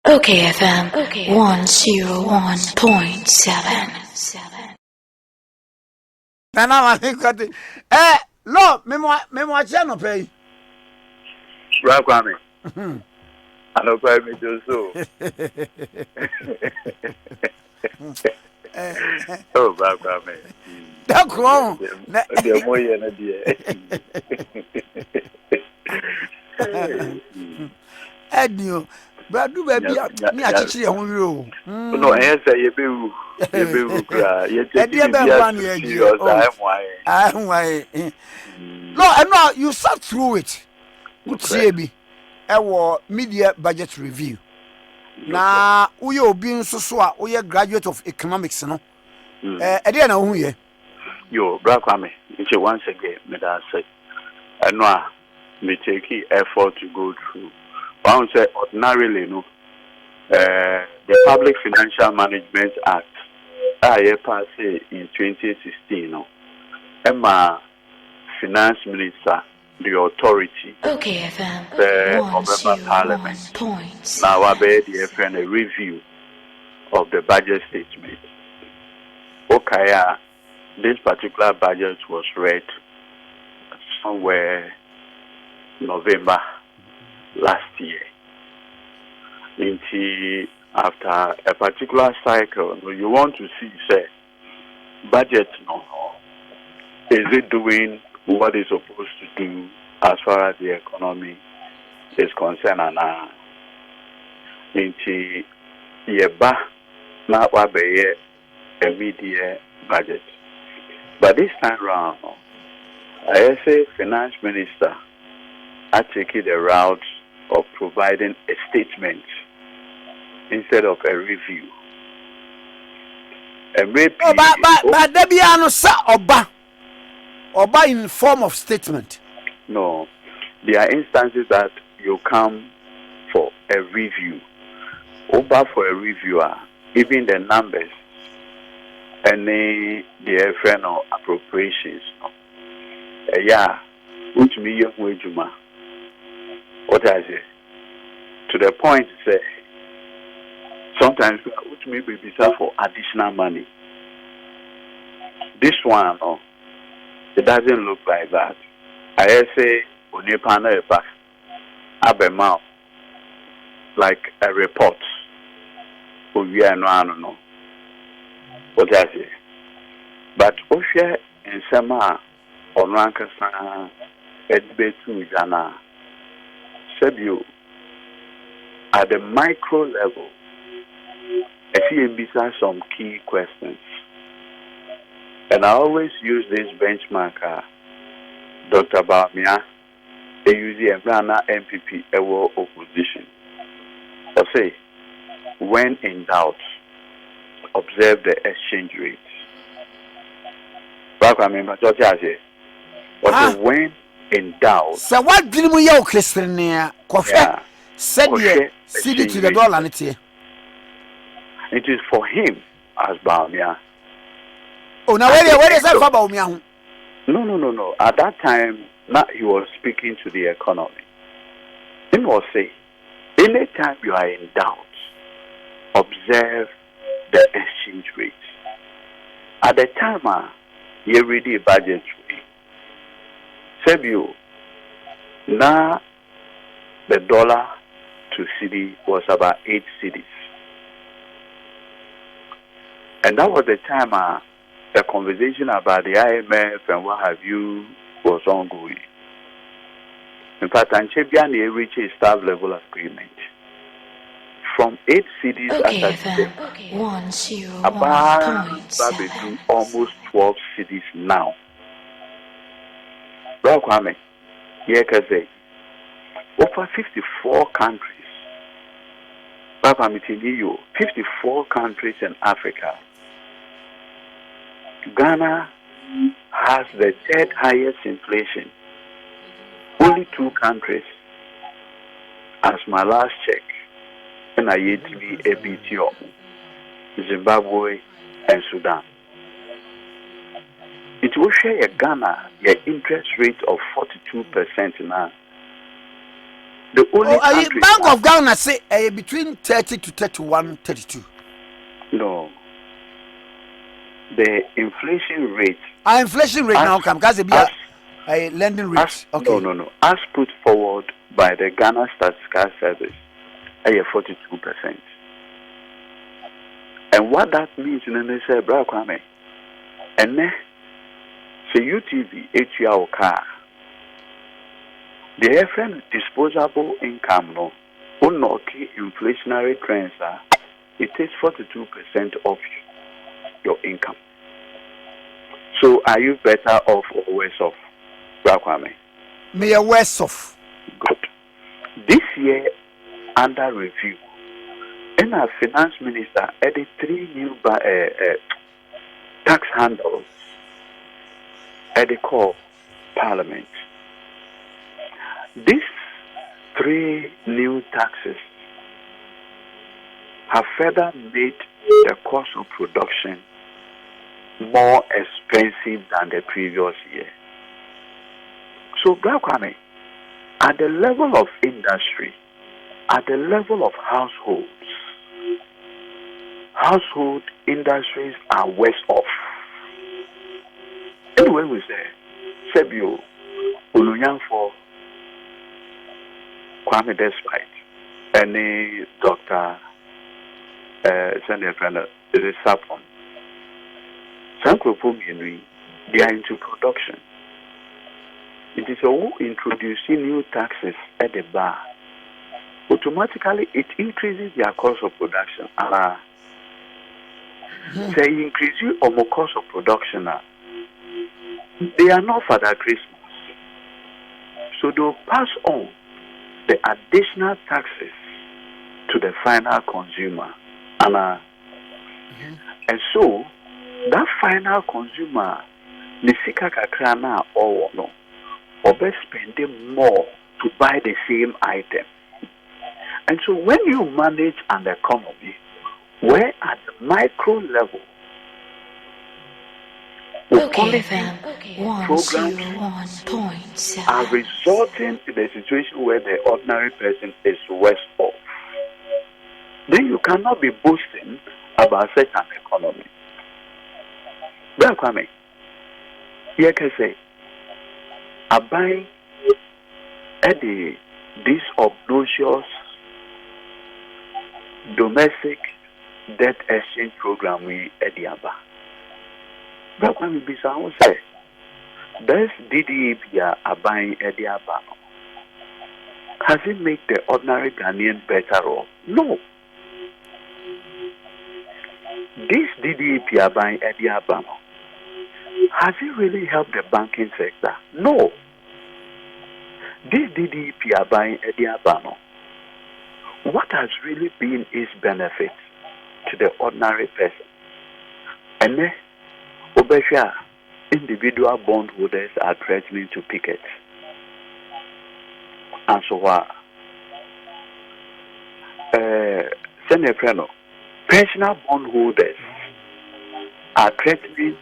OKFM 101.7. Nana Manikati. No, Memo Channel pay. Rakwame. I don't quite me do so. Oh, Rakwame. That's wrong. The more you know, Edio, but do baby, me actually on you. No, I say you be cry. You take it serious. I'm why. No, I know you sat through it. Good see our media budget review. Na we obi nso so a we graduate of economics no. E dey na hu ye. Yo, Rakwame, it's once again me that say. I know me take effort to go through. I would say ordinarily, no. The Public Financial Management Act, I passed in 2016, no. Emma Finance Minister, the authority, OKFM the Parliament. Now I made the FN a review of the budget statement. Okay, this particular budget was read somewhere November last year. After a particular cycle, you want to see, say, budget, no, is it doing what it's supposed to do as far as the economy is concerned? And yeba na wabe a media budget, but this time round, I say finance minister I take the route of providing a statement instead of a review. But there be no sa oba in form of statement. No, there are instances that you come for a review. Oba for a reviewer, even the numbers, any the friend or appropriations. Yeah, which me young wejuma. What I say? To the point, say sometimes which may be bizarre for additional money. This one, it doesn't look like that. I say onepana epa abema like a report. We are no. What I say? But Osha and Sama on Rankasa Edbetu Jana. You at the micro level, I see some key questions, and I always use this benchmark. Dr. Bamia, they use the MPP ewo opposition. I say, when in doubt, observe the exchange rate. Back I mean, but when in doubt. So what did we yell, Christian? Coffee said ye, city to the dollar. It is for him as Baumia. Oh, now where is that for Baumia? No. At that time, he was speaking to the economy. He was saying, anytime you are in doubt, observe the exchange rate. At the time, you read the budget. Sebio, now the dollar to cedi was about 8 cedis. And that was the time the conversation about the IMF and what have you was ongoing. In fact, Anchebiani reached a staff level agreement. From 8 cedis about almost 12 cedis now. Kwame, over 54 countries, 54 countries in Africa. Ghana has the third highest inflation. Only 2 countries, as my last check, and I yet to be a BTO, Zimbabwe and Sudan. It will share Ghana, your interest rate of 42% now. The only country Bank of Ghana say between 30 to 31, 32. No. The inflation rate. Inflation rate now come because it be a lending rate. Okay. No. As put forward by the Ghana Statistical Service, 42%. And what that means in the say, Bra Kwame, and say UTV, HUR car, the different disposable income, no, unlucky inflationary trends are, it takes 42% of your income. So are you better off or worse off, Bra Kwame? Me a worse off. Good. This year, under review, and our finance minister added 3 new tax handles at the core parliament. These 3 new taxes have further made the cost of production more expensive than the previous year. So, Kwame, at the level of industry, at the level of household industries are worse off. Anyway, we say, Sebio, Ulunyanfo, Kwame Despite, any doctor, Sunday friend, is a sapon. They are into production. It is all introducing new taxes at the bar. Automatically, it increases their cost of production. They increase you on the cost of production. They are not for that Christmas. So they'll pass on the additional taxes to the final consumer. And so, that final consumer, Nisika Kakrana or no, or be spending more to buy the same item. And so when you manage an economy where at the micro level okayfm 101.7 are resulting in a situation where the ordinary person is worse off, then you cannot be boasting about such an economy. Bra Kwame, you can say, I buy this obnoxious domestic debt exchange program we Ediaba. But when we be say, this DDEP are buying Ediaba. Has it make the ordinary Ghanaian better off? No. This DDEP are buying Ediaba. Has it really helped the banking sector? No. This DDEP are buying Ediaba. What has really been its benefit to the ordinary person? And then, Obesha, individual bondholders are threatening to picket. And so what? Senator, pensional bondholders are threatening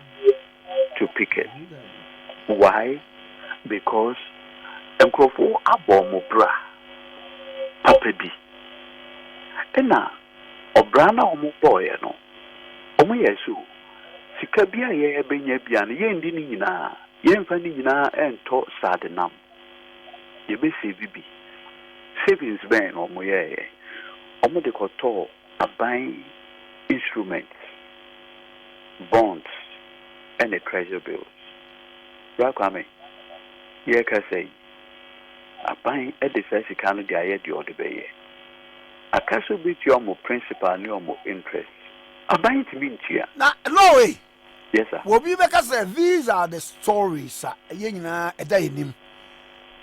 to picket. Why? Because Nkrofo abomobra papabi. Ena obrana omuboye no. Omo yesu sika bia ye benya bia no ye ndi ni nyina ye mfa ni nyina ento sadenam. Ye be bibi. Savings ben omo ye. Omo de koto aban instruments, bonds, and the treasury bills. Rakwame, ye can say, a buying a defense account the aye the other bay. A castle bit your more principal, no more interest. A buying to mean here. No way. Yes, sir. Well, we make us say these are the stories, a day in him.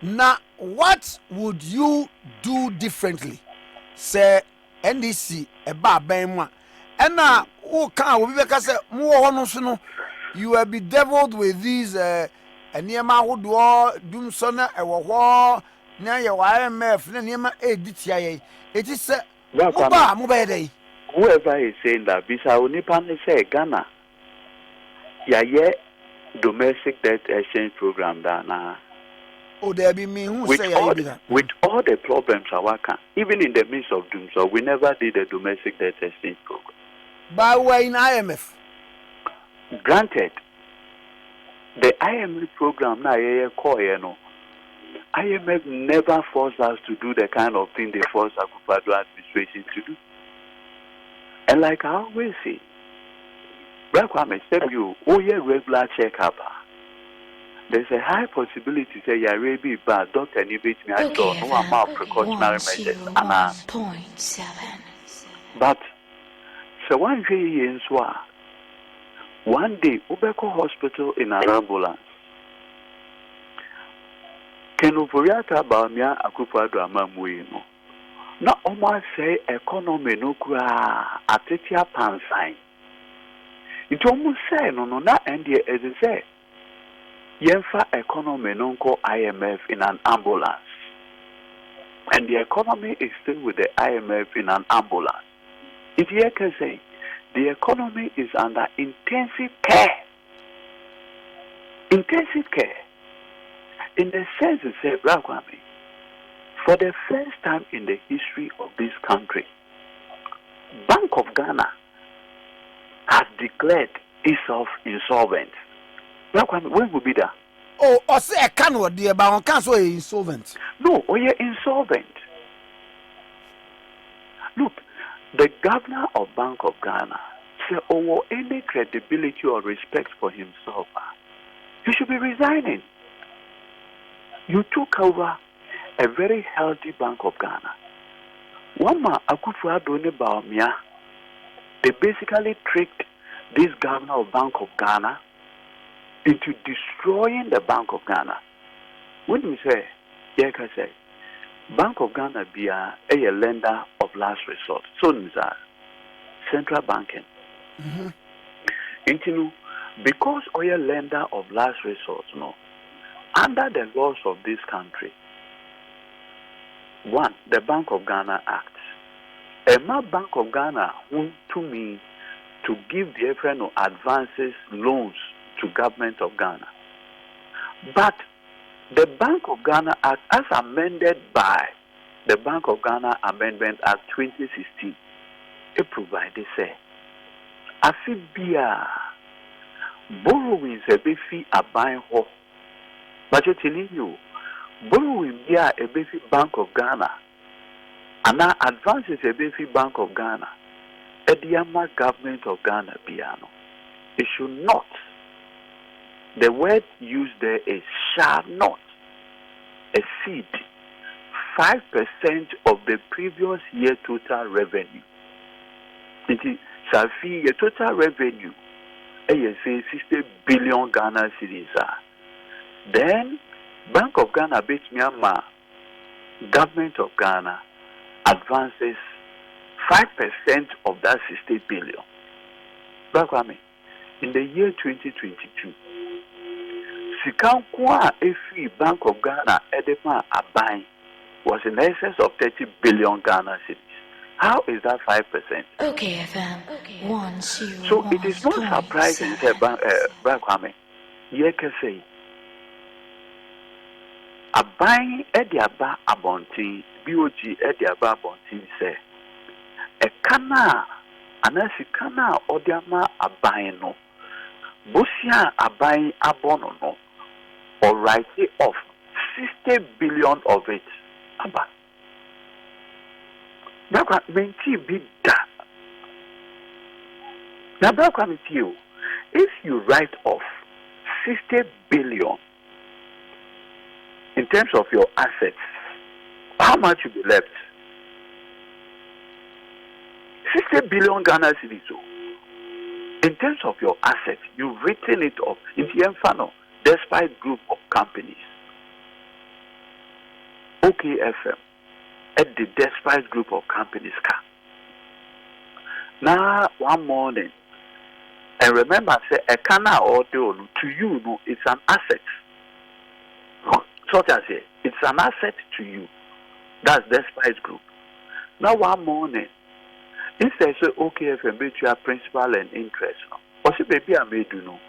Now, what would you do differently? Say, NDC, a bar bema. And now, who can we make us say more honors? You will be deviled with these near my wood war, doom sonna, a war, near your IMF, near my ADTIA. It is a mobile. Whoever is saying that, Bisa Unipan say Ghana. Yeah, domestic debt exchange program, Dana. Oh, there be me who with say all I with all the problems our can, even in the midst of doom, so we never did a domestic debt exchange program. But we're in IMF. Granted, the IMF program now IMF never forced us to do the kind of thing they forced Akufo-Addo administration to do. And like I always say, Brakwame said you regular checkup. There's a high possibility say you may be bad. Doctor, you beat me. I don't know about precautionary measures. But so one day in Swa, one day Ubeko Hospital in an ambulance. Kenufuriata Bamia Akufo-Addo Amamwino. Na almost say economy no kura atetia pansign. It almost say no na endie as it say. Yenfa economy no ko IMF in an ambulance. And the economy is still with the IMF in an ambulance. It here can say the economy is under intensive care. Intensive care. In the sense it said, Brakwame, for the first time in the history of this country, Bank of Ghana has declared itself insolvent. Brakwame, when will be that? Oh, or say a can what dear, but on council is insolvent. No, you're insolvent. Look, the governor of Bank of Ghana said, oh, any credibility or respect for himself, he should be resigning. You took over a very healthy Bank of Ghana. Wama Akufo-Addo ne Baumia, they basically tricked this governor of Bank of Ghana into destroying the Bank of Ghana. When we say, yeah, can say, Bank of Ghana be a lender of last resort. So nza central banking. Because we a lender of last resort, no, under the laws of this country, one, the Bank of Ghana Act. Emma Bank of Ghana want to me to give the friend advances, loans to government of Ghana. But the Bank of Ghana Act, as amended by the Bank of Ghana Amendment Act 2016, it provided say, Afibia borrowing a befi a buying ho. But you're telling you, borrowing via a befi Bank of Ghana, and now advances a befi Bank of Ghana, a Diama government of Ghana piano. It should not. The word used there is shall not exceed 5% of the previous year total revenue. It is Safi, the total revenue, say 60 billion Ghana cedis. Then Bank of Ghana beats Myanmar, government of Ghana advances 5% of that 60 billion. Bakwame, in the year 2022, Sikankwa Efi Bank of Ghana Edema Abai was in excess of 30 billion Ghana cedis. How is that 5%? okayfm. So it is not surprising, Bakwame, you can say, Abai Ediaba Abonti, BOG Ediaba Abonti say, a kana, anasikana Odiama Abai no, Bosia Abai Abono no, or write it off 60 billion of it. Aba. Now, menti be that. Now, if you write off 60 billion in terms of your assets, how much will be left? 60 billion Ghana cedis. In terms of your assets, you've written it off in the Infano, despite group of companies. OKFM, at the despite group of companies. Now, one morning, and remember, say, a canna or to you, no, it's an asset. So I say, it's an asset to you. That's despite group. Now, one morning, instead say, OKFM, bet you are principal and interest. Or say, baby, I may do no.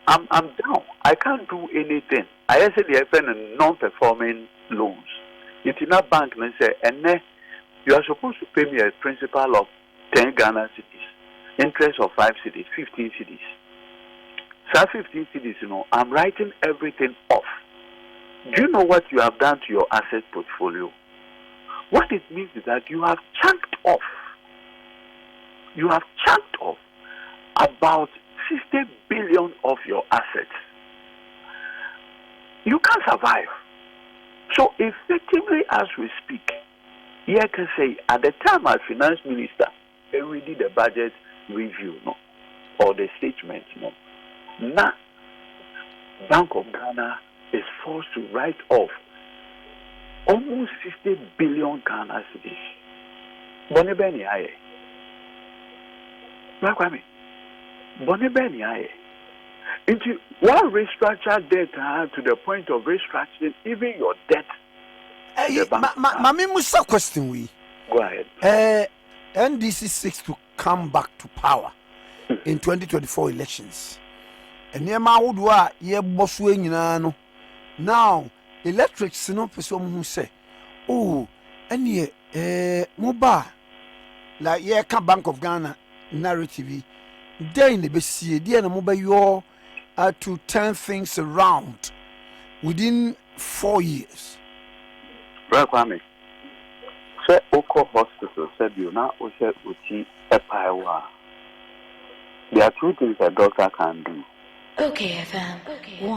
I'm down. I can't do anything. I said the FN non-performing loans. It's in a bank and say, and then you are supposed to pay me a principal of 10 Ghana cedis, interest of 5 cedis, 15 cedis. So 15 cedis, I'm writing everything off. Do you know what you have done to your asset portfolio? What it means is that you have chunked off. You have chunked off about 60 billion of your assets. You can't survive. So effectively, as we speak, you can say at the time as finance minister, we did the budget review, or the statement, Now, Bank of Ghana is forced to write off almost 60 billion Ghana cedis. Bonibeni aye. Bonibeni aye. Into one restructure debt to the point of restructuring even your debt. Mami Musa question we. Go ahead. NDC seeks to come back to power in 2024 elections. And near Maudwa, ye bosswing no. Now, electrics no person who say, oh, and ye Muba like ye can Bank of Ghana narrative. There in the BC, dear Muba you to turn things around within 4 years. Right, Kwame. Say Oko Hospital said you now Oshe Uchi Epaiwa. There are two things a doctor can do. OKFM.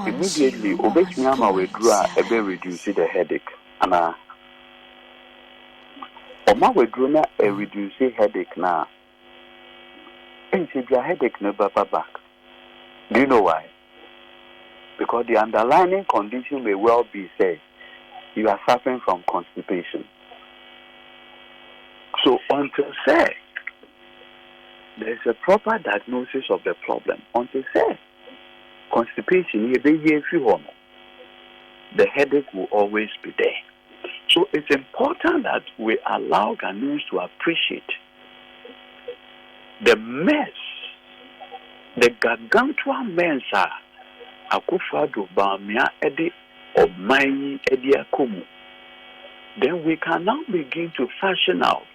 Immediately, Obeknyama withdraw a bit reduce the headache. And Oma withdraw a reduce headache now. And if your headache never back. Do you know why? Because the underlying condition may well be, say, you are suffering from constipation. So until, say, there is a proper diagnosis of the problem, until, say, constipation, the headache will always be there. So it's important that we allow Ghanaians to appreciate the mess, the gargantuan mess Akufo-Addo Bawumia Ede Omayi Ede Akomu. Then we can now begin to fashion out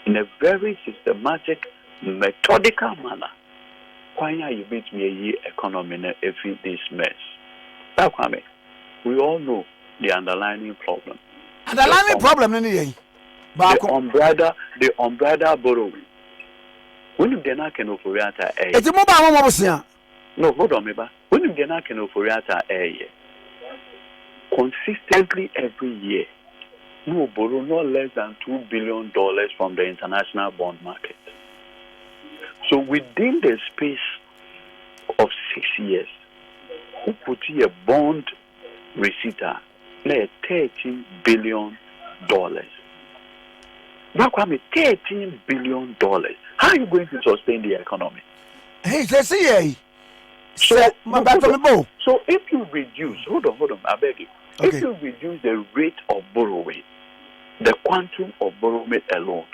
in a very systematic, methodical manner why you beat me a year economy if this mess. We all know the underlying problem. Underlying problem in the unbridled borrowing. When you do not can operate it's a mobile. No, hold on, Meba. When you do not can operate consistently every year, you will borrow no less than $2 billion from the international bond market. So within the space of 6 years, who put a bond receipt $13 billion. $13 billion. How are you going to sustain the economy? Hey, let's see. So if you reduce, hold on, I beg you. Okay. If you reduce the rate of borrowing, the quantum of borrowing alone,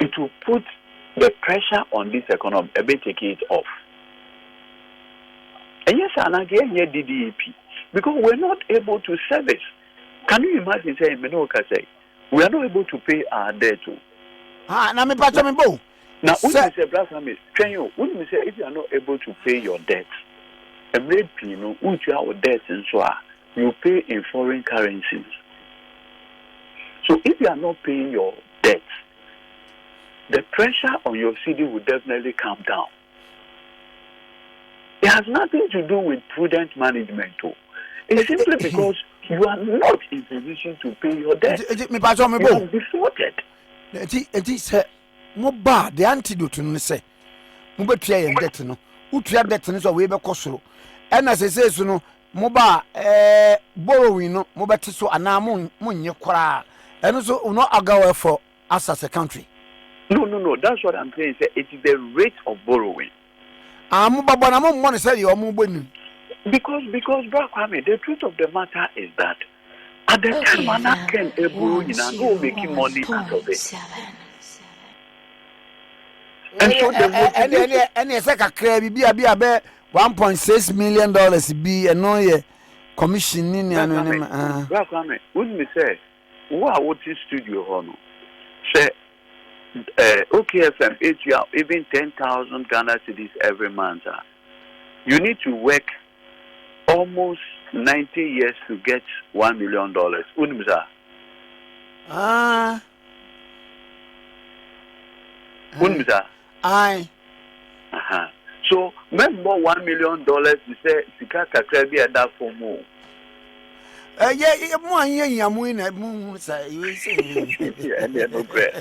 it will put the pressure on this economy a bit, take it off. And yes, and again, here DDEP, because we're not able to service. Can you imagine saying, we are not able to pay our debt too? Now, me patch me bo. Now, when you say, brother, when you say if you are not able to pay your debt, and maybe when you have debt and so on, you pay in foreign currencies. So if you are not paying your debt, the pressure on your city will definitely come down. It has nothing to do with prudent management too. It's simply because you are not in position to pay your debt. You are defaulted. It is mobile. The antidote to say, mobile tray and debt no. Who try debt no so we be cost. And as I say so no, mobile borrowing no, mobile so anamu munye kwara. And so no agawa for us as a country. No. That's what I'm saying. It is the rate of borrowing. Money say you are because Bro Kwame, the truth of the matter is that at the time I'm not borrowing making money out of it. And so and it's like a crabby be $1.6 million be and no commission ni anonymous Kwame, when me say what is studio hono say okayfm even 10,000 Ghana cedis every month. You need to work almost 90 years to get $1 million. Unimza. Unimza. Aye. So, remember $1 million you say sika kakra bi ada for more. Yeah, mo anya mo na mo say you say. No great.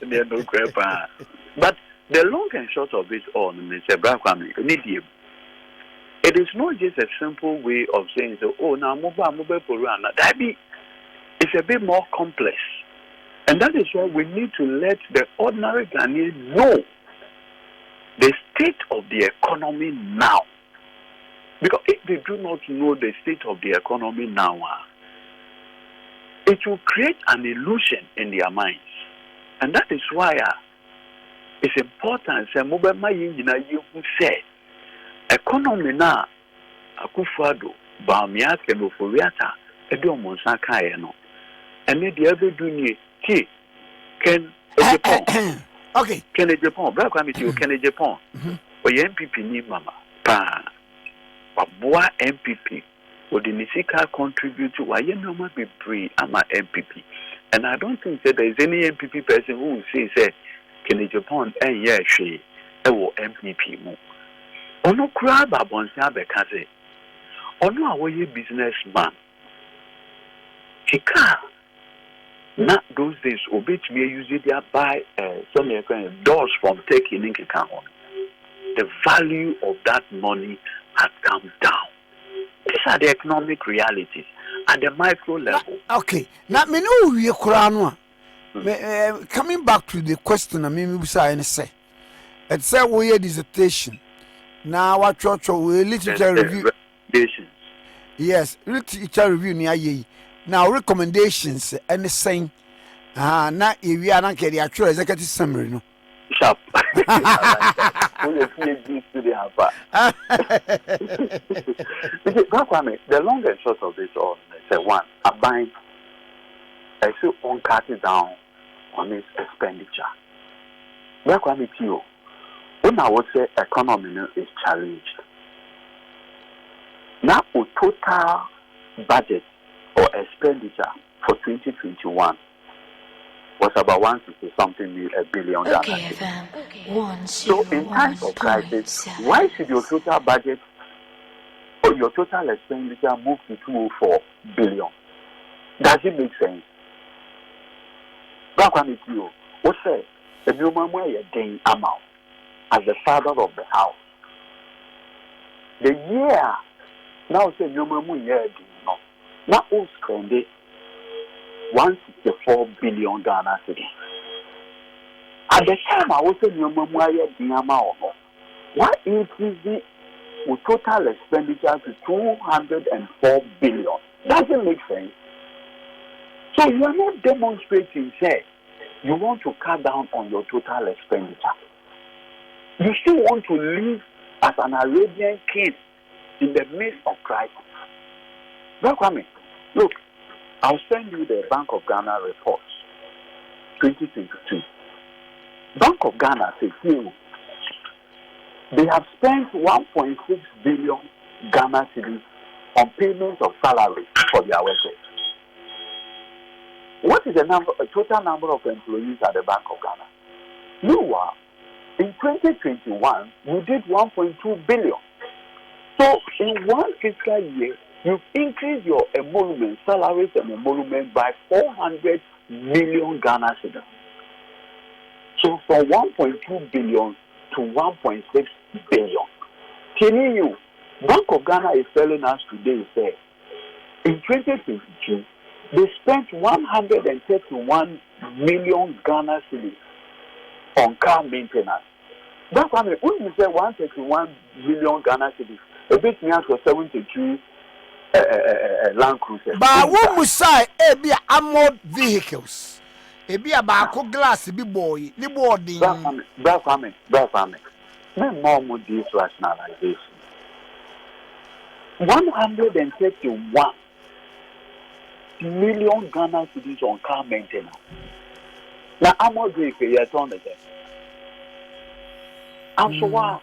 No great. But the long and short of it all, Mr. Brakwame, it is not just a simple way of saying, so, oh, now mobile Purana. That be, it's a bit more complex. And that is why we need to let the ordinary Ghanaian know the state of the economy now. Because if they do not know the state of the economy now, it will create an illusion in their minds. And that is why it's important say mobile mayina you say economy na akufado ba me ake no foriata e de omonsa kae no ene de abedu ni ki ken Japan okay ken Japan bra kwa mi ti o ken Japan o ye MPP ni mama pa aboa MPP o de ni sika contribute wa ye no ma be free ama MPP. And I don't think that there is any MPP person who will say Can Japan yeah she MPP mo. Ono kura babonsi abeka ono awoye businessman. Chika not those days obey me use it there buy some doors from taking in Kikahon. The value of that money has come down. These are the economic realities at the micro level. Okay. Now me know we kura coming back to the question I mean we say it's say we dissertation. Now what church we literature review. Yes, literature review ni aye. Now recommendations and the same na we are not the actual executive summary no. Sharp. The long and short of it all is one, a bank actually on cut it down on its expenditure. When I would say economy is challenged. Now total budget or expenditure for 2021 was about 160-something billion. Okay, so in times of crisis, why should your total budget or your total expenditure move to 204 billion? Does it make sense? What say the new gain amount as the father of the house? The year now say new year no. Now who spend it 164 billion Ghana cedis. At the time I was saying your mama why increase the total expenditure to 204 billion? Doesn't make sense. So you are not demonstrating say you want to cut down on your total expenditure. You still want to live as an Arabian king in the midst of crisis. Look, I'll send you the Bank of Ghana reports, 2022. Bank of Ghana says they have spent 1.6 billion Ghana cedis on payments of salaries for their workers. What is the total number of employees at the Bank of Ghana? In 2021, you did 1.2 billion. So in one fiscal year, you've increased your emolument, salaries and emolument by 400 million Ghana cedis. So from 1.2 billion to 1.6 billion. Telling you, Bank of Ghana is telling us today, say, in 2022, they spent 131 million Ghana cedis on car maintenance. That's why when you say 131 million Ghana cedis, a bit near to 72 Land Cruisers. But what must say, be armored vehicles? It be about glass, be boy, the boarding. Brafame. My mom would do rationalization. 131 million Ghana cedis on car maintenance. Now, I'm not doing it on the day. And so,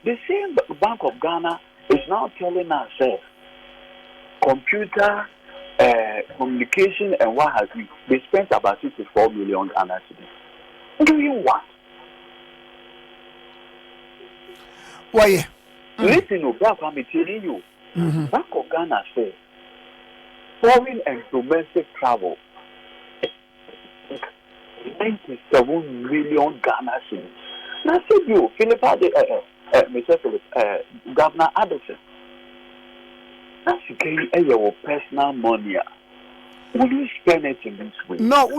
the same Bank of Ghana is now telling us computer, communication, and what have you. They spent about 64 million Ghana cedis. Doing what? Why? Listen, I'm telling you. Bank of Ghana says foreign and domestic travel 97 million Ghana cedis. Now, I said you, Mr. Philip, Governor Addison, that's your personal money. Will you spend it in this way? No,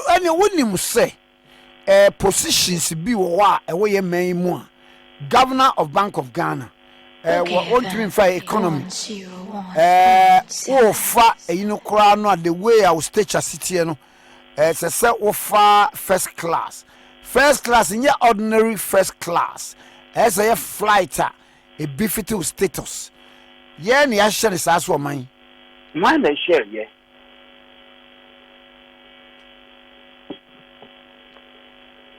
and you wouldn't say positions be away a main more. Governor of Bank of Ghana. What to mean for economy? The way I will stage a city, it's a set of first class. First class in your ordinary first class. As a flighter, a beefy status. Yeah, the action is as for mine. Mine I share, yeah.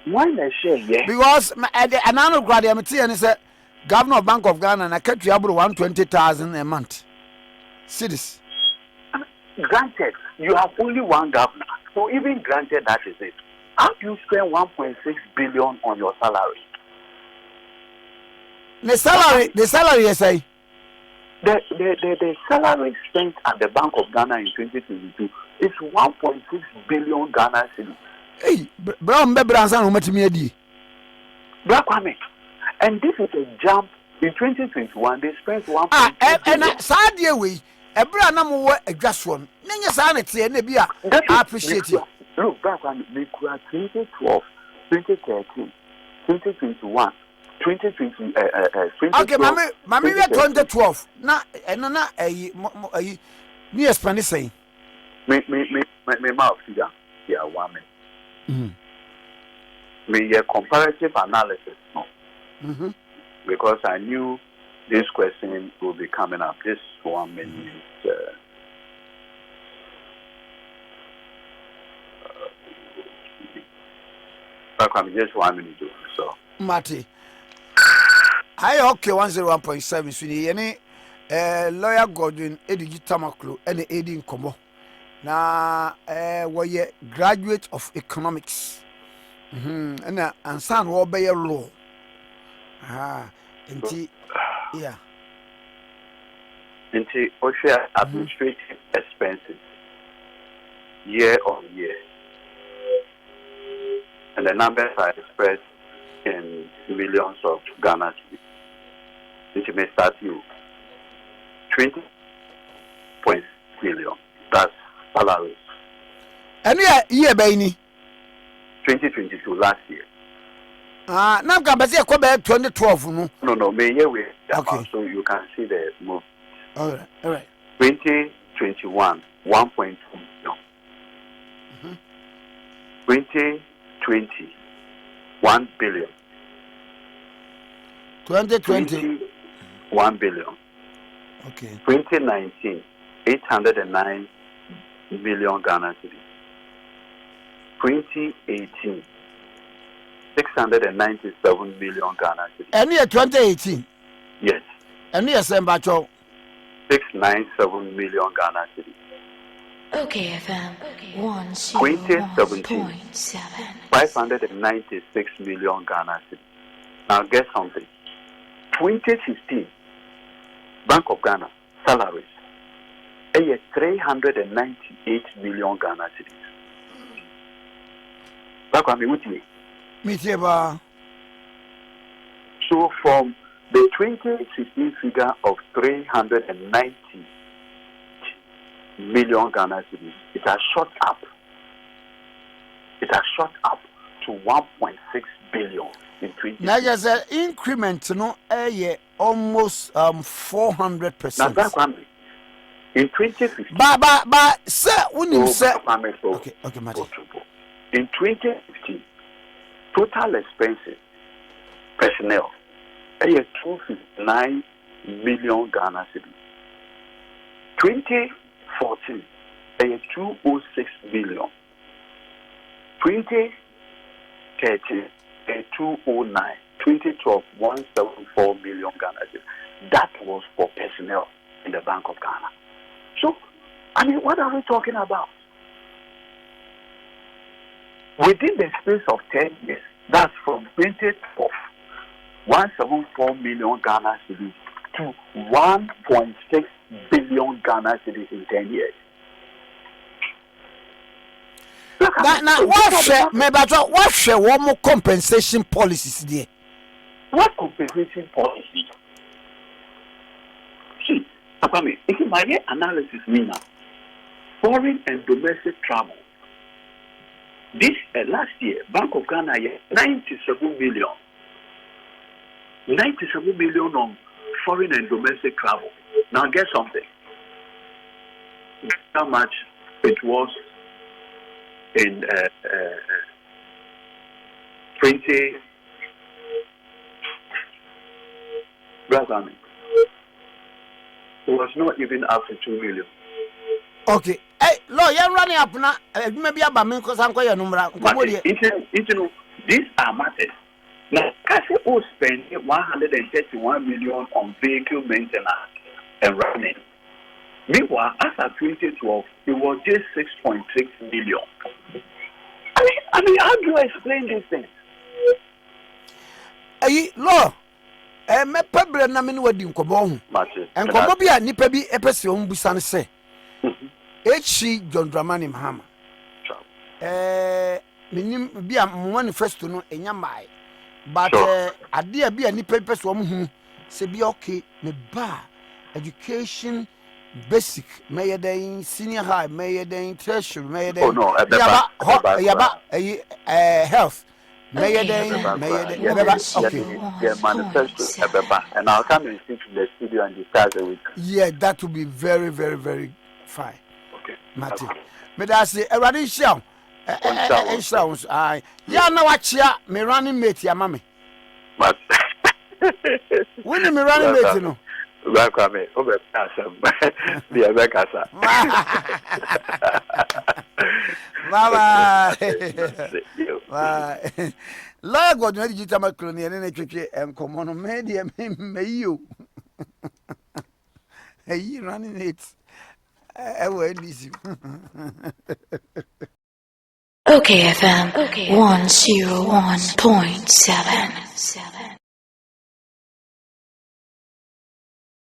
Mine I share, yeah. Because an undergraduate and is a Governor of Bank of Ghana and I kept you able 120,000 a month. See this. Granted, you have only one governor. So even granted that is it. How do you spend 1.6 billion on your salary? The salary, I say. The salary spent at the Bank of Ghana in 2022 is 1.6 billion Ghana cedis. Hey, Brown Bebransan, who met me a D. Black women. And this is a jump. In 2021, they spent 1. And sad year we, a brand number a just one. Nanya sanity and Nebia. I appreciate it. Look, Black women, they could 2012, 2013, 2021. 2020, okay, Mammy, 2012. Now, and not a near Spanish saying. Me, mouth, yeah, woman. Me, a comparative analysis, no. Because I knew this question will be coming up. This 1 minute. Just 1 minute. So, Marty. I okay 101.7 Sweeney any lawyer Godwin Edigi Tamakloe and Eddie Nkomo na we graduate of economics and son will be law yeah into OSHA administrative expenses year on year, and the numbers are expressed in millions of Ghana cedis, which may start you 20.0 billion. That's salaries. And year Baini 2022 last year. Now come back 2012. No, may year we okay. So you can see the move. All right. 2021 1.2 billion. 2020 1 billion. 2020 1 billion. Okay. 2019 809 million Ghana cedis. 2018 697 million Ghana cedis. And year 2018. Yes. And year Sembacho 697 million Ghana cedis. OKFM 2017 596 million Ghana cedis. Now get something. 2015 Bank of Ghana salaries 398 million Ghana cedis. Back on me with me. So from the 2016 figure of 390 million Ghana cedis, it has shot up. It has shot up to 1.6 billion in 20. Now there's an increment, almost 400%. Now that's what I mean. In 2015. But sir, when you say okay, Matty. In 2015, total expenses, personnel, 259 million Ghana cedis. 2014, 206 billion. 2013, 209. 2012, 174 million Ghana. That was for personnel in the Bank of Ghana. So, I mean, what are we talking about? Within the space of 10 years, that's from 2012, 174 million Ghana cedis to 1.6 billion Ghana cedis in 10 years. Now, what's one more compensation policies there? What compensation policy? See, Apami, if my analysis means foreign and domestic travel. This last year, Bank of Ghana 97 million. 97 million on foreign and domestic travel. Now get something. How much it was in 20. It was not even up to 2 million. Okay. Hey, Lord, you're running up now. Maybe about me because I'm quite a number. These are matters. Now, Cassie will spend 131 million on vehicle maintenance and running. Meanwhile, as of 2012, it was just 6.6 million. I mean, how do I explain these things? Hey, Lord. Me pebre na me no wadi nkobo hu enkobo bia nipa bi epese o mbusa ne se echi John Dramani Mahama minim bia manifesto no enya mai but ade bia nipa pese o hu se bia okay me ba education basic me den senior high me den tertiary me den yaba health okay. Manifesto and I'll come and sit in the studio and discuss it with you. Yeah, that would be very, very, very fine. Okay. Martin. But I say, a running show. Yeah, no, watch ya, me running mate, ya mammy. But when me running mate, you know. Welcome, over Casa. The Abacasa. Bye. Lord God, no digital Tamakloe and any and common media may you. Hey, running it. I will miss you. OKFM 101.7.